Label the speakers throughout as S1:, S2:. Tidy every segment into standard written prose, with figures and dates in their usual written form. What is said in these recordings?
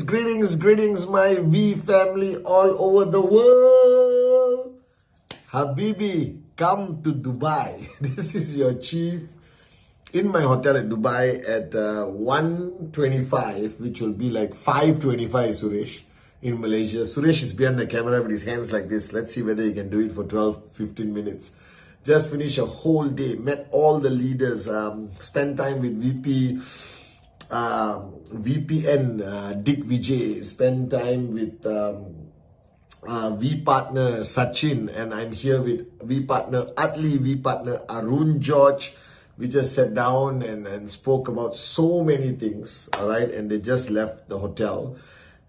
S1: greetings, my V family all over the world. Habibi, come to Dubai. This is your chief in my hotel in Dubai at 1:25, which will be like 5:25, Suresh, in Malaysia. Suresh is behind the camera with his hands like this. Let's see whether he can do it for 12-15 minutes. Just finished a whole day, met all the leaders, spent time with VPN Dick Vijay, spend time with V partner Sachin, and I'm here with V partner Atli, V partner Arun George. We just sat down and spoke about so many things, all right, and they just left the hotel,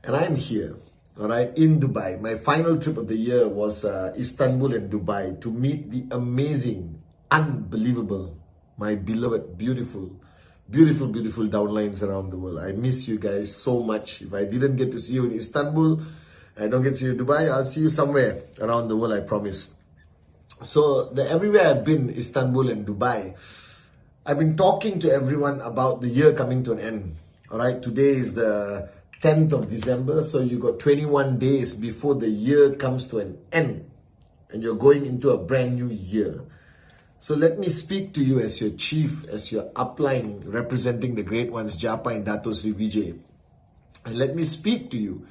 S1: and I'm here, all right, in Dubai. My final trip of the year was Istanbul and Dubai to meet the amazing, unbelievable, my beloved, beautiful downlines around the world. I miss you guys so much. If I didn't get to see you in Istanbul, I don't get to see you in Dubai, I'll see you somewhere around the world, I promise. So everywhere I've been, Istanbul and Dubai, I've been talking to everyone about the year coming to an end. All right, today is the 10th of December, so you got 21 days before the year comes to an end, and you're going into a brand new year. So let me speak to you as your chief, as your upline representing the great ones, Japa and Dato Sri Vijay. And let me speak to you,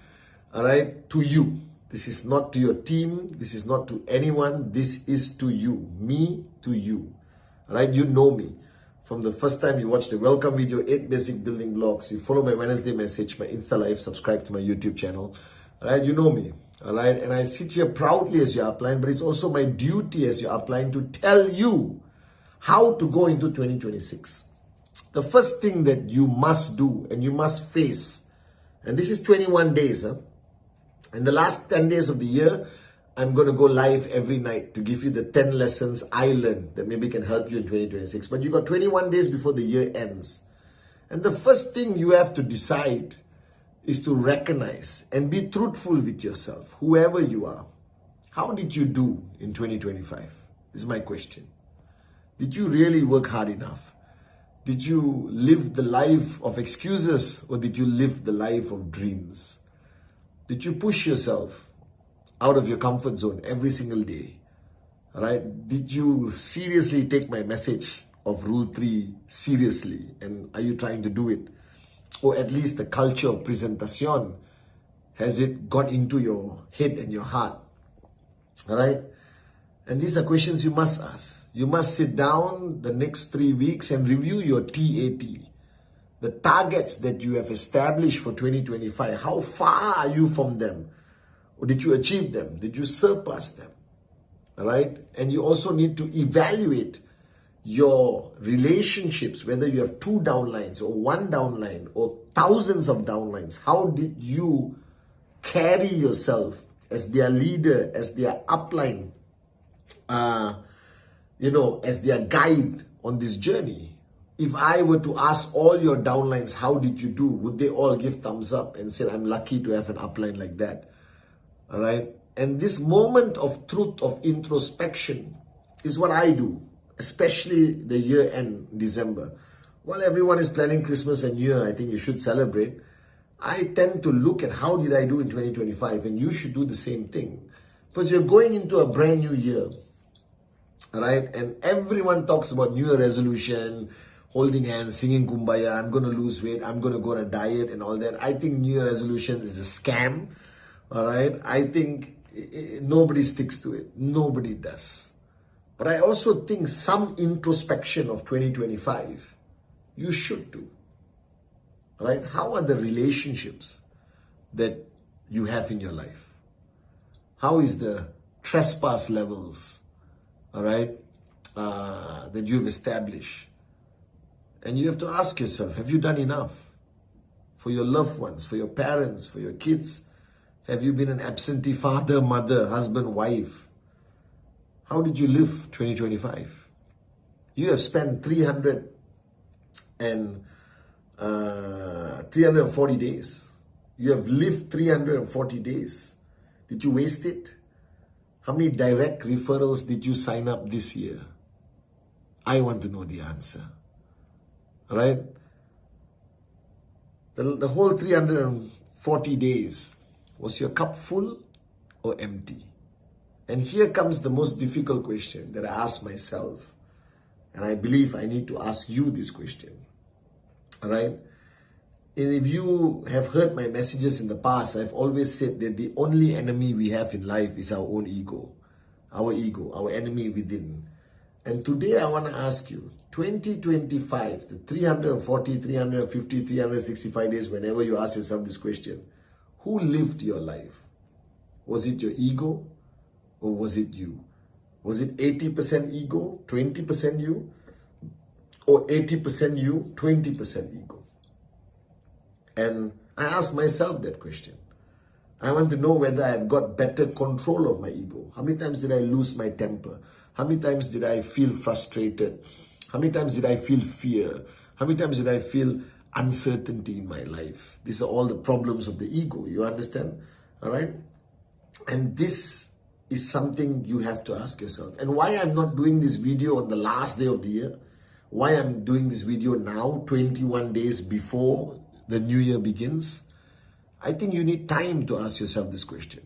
S1: all right, to you. This is not to your team. This is not to anyone. This is to you, me to you, all right? You know me. From the first time you watched the welcome video, 8 basic building blocks, you follow my Wednesday message, my Insta Live, subscribe to my YouTube channel, all right? You know me. All right, and I sit here proudly as your upline, but it's also my duty as your upline to tell you how to go into 2026. The first thing that you must do and you must face, and this is 21 days, and the last 10 days of the year, I'm going to go live every night to give you the 10 lessons I learned that maybe can help you in 2026. But you got 21 days before the year ends. And the first thing you have to decide is to recognize and be truthful with yourself, whoever you are. How did you do in 2025? This is my question. Did you really work hard enough? Did you live the life of excuses, or did you live the life of dreams? Did you push yourself out of your comfort zone every single day? All right? Did you seriously take my message of Rule 3 seriously? And are you trying to do it? Or at least the culture of presentation, has it got into your head and your heart? All right? And these are questions you must ask. You must sit down the next 3 weeks and review your TAT. The targets that you have established for 2025, how far are you from them? Or did you achieve them? Did you surpass them? All right? And you also need to evaluate your relationships, whether you have 2 downlines or 1 downline or thousands of downlines. How did you carry yourself as their leader, as their upline, as their guide on this journey? If I were to ask all your downlines, how did you do? Would they all give thumbs up and say, I'm lucky to have an upline like that? All right. And this moment of truth, of introspection is what I do, especially the year end, December. While everyone is planning Christmas and New Year, I think you should celebrate. I tend to look at how did I do in 2025, and you should do the same thing. Because you're going into a brand new year, all right? And everyone talks about New Year resolution, holding hands, singing Kumbaya, I'm going to lose weight, I'm going to go on a diet and all that. I think New Year resolution is a scam, all right? I think nobody sticks to it. Nobody does. But I also think some introspection of 2025, you should do. Right? How are the relationships that you have in your life? How is the trespass levels, all right, that you've established? And you have to ask yourself, have you done enough for your loved ones, for your parents, for your kids? Have you been an absentee father, mother, husband, wife? How did you live 2025? You have spent 340 days. You have lived 340 days. Did you waste it? How many direct referrals did you sign up this year? I want to know the answer. All right? The whole 340 40 days, was your cup full or empty? And here comes the most difficult question that I ask myself. And I believe I need to ask you this question. All right? And if you have heard my messages in the past, I've always said that the only enemy we have in life is our own ego, our enemy within. And today I want to ask you, 2025, the 340, 350, 365 days, whenever you ask yourself this question, who lived your life? Was it your ego or was it you? Was it 80% ego, 20% you? Or 80% you, 20% ego? And I ask myself that question. I want to know whether I've got better control of my ego. How many times did I lose my temper? How many times did I feel frustrated? How many times did I feel fear? How many times did I feel uncertainty in my life? These are all the problems of the ego. You understand? All right? And this is something you have to ask yourself. And why I'm not doing this video on the last day of the year, why I'm doing this video now, 21 days before the new year begins, I think you need time to ask yourself this question.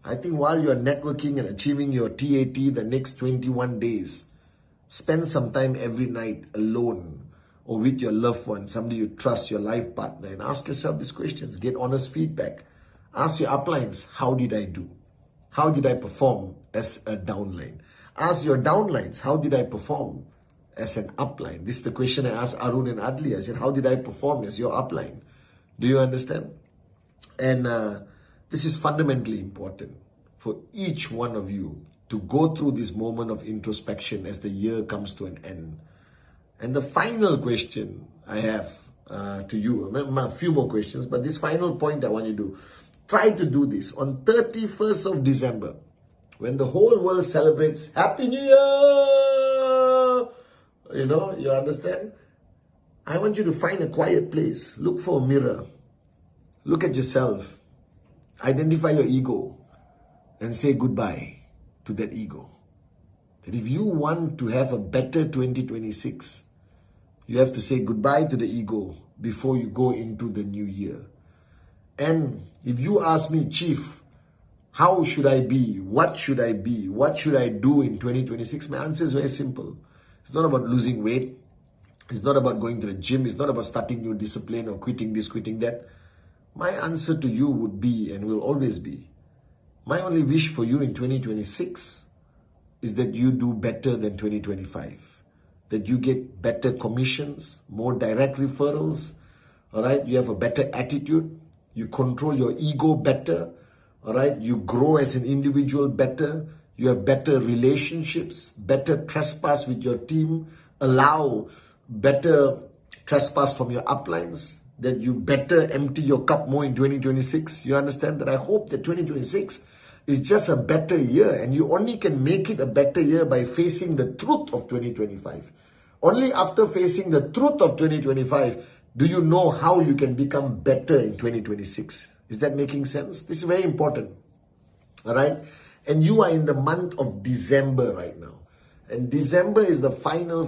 S1: I think while you're networking and achieving your TAT the next 21 days, spend some time every night alone or with your loved one, somebody you trust, your life partner, and ask yourself these questions. Get honest feedback. Ask your uplines, how did I do? How did I perform as a downline? Ask your downlines, how did I perform as an upline? This is the question I asked Arun and Adli. I said, how did I perform as your upline? Do you understand? And this is fundamentally important for each one of you to go through this moment of introspection as the year comes to an end. And the final question I have to you, a few more questions, but this final point I want you to try to do this on 31st of December, when the whole world celebrates Happy New Year. You understand? I want you to find a quiet place. Look for a mirror. Look at yourself. Identify your ego and say goodbye to that ego. That if you want to have a better 2026, you have to say goodbye to the ego before you go into the new year. And if you ask me, Chief, how should I be? What should I be? What should I do in 2026? My answer is very simple. It's not about losing weight. It's not about going to the gym. It's not about starting new discipline or quitting this, quitting that. My answer to you would be, and will always be, my only wish for you in 2026 is that you do better than 2025. That you get better commissions, more direct referrals, all right? You have a better attitude. You control your ego better, all right? You grow as an individual better. You have better relationships, better trespass with your team, allow better trespass from your uplines, that you better empty your cup more in 2026. You understand that? I hope that 2026 is just a better year, and you only can make it a better year by facing the truth of 2025. Only after facing the truth of 2025 do you know how you can become better in 2026. Is that making sense? This is very important. All right? And you are in the month of December right now. And December is the final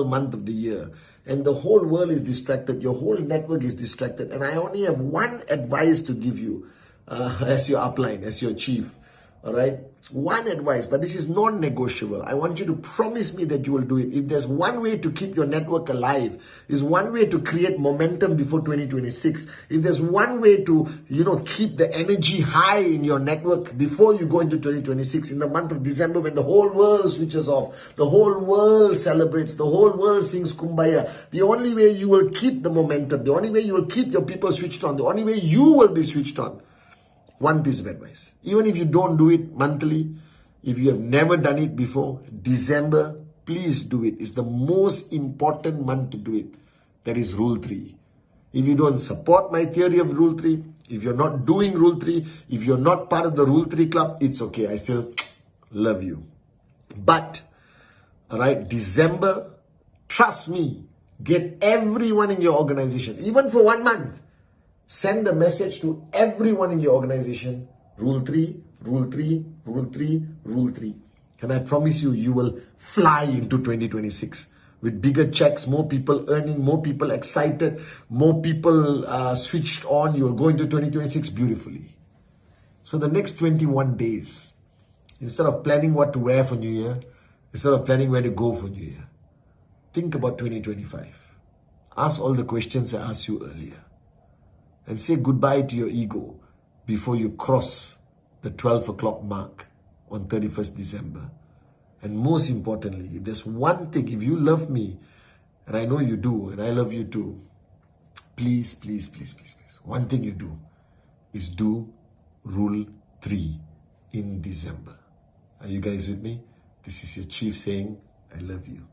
S1: month of the year. And the whole world is distracted. Your whole network is distracted. And I only have one advice to give you as your upline, as your chief. All right? One advice, but this is non-negotiable. I want you to promise me that you will do it. If there's one way to keep your network alive, is one way to create momentum before 2026. If there's one way to, keep the energy high in your network before you go into 2026, in the month of December, when the whole world switches off, the whole world celebrates, the whole world sings Kumbaya, the only way you will keep the momentum, the only way you will keep your people switched on, the only way you will be switched on, one piece of advice. Even if you don't do it monthly, if you have never done it before, December, please do it. It's the most important month to do it. That is Rule 3. If you don't support my theory of Rule 3, if you're not doing Rule 3, if you're not part of the Rule 3 club, it's okay. I still love you. But, all right, December, trust me, get everyone in your organization, even for 1 month. Send a message to everyone in your organization. Rule 3, Rule 3, Rule 3, Rule 3. And I promise you, you will fly into 2026. with bigger checks, more people earning, more people excited, more people switched on. You'll go into 2026 beautifully. So the next 21 days, instead of planning what to wear for New Year, instead of planning where to go for New Year, think about 2025. Ask all the questions I asked you earlier. And say goodbye to your ego before you cross the 12 o'clock mark on 31st December. And most importantly, if there's one thing, if you love me, and I know you do, and I love you too, please, please, please, please, please, one thing you do is do Rule 3 in December. Are you guys with me? This is your chief saying, I love you.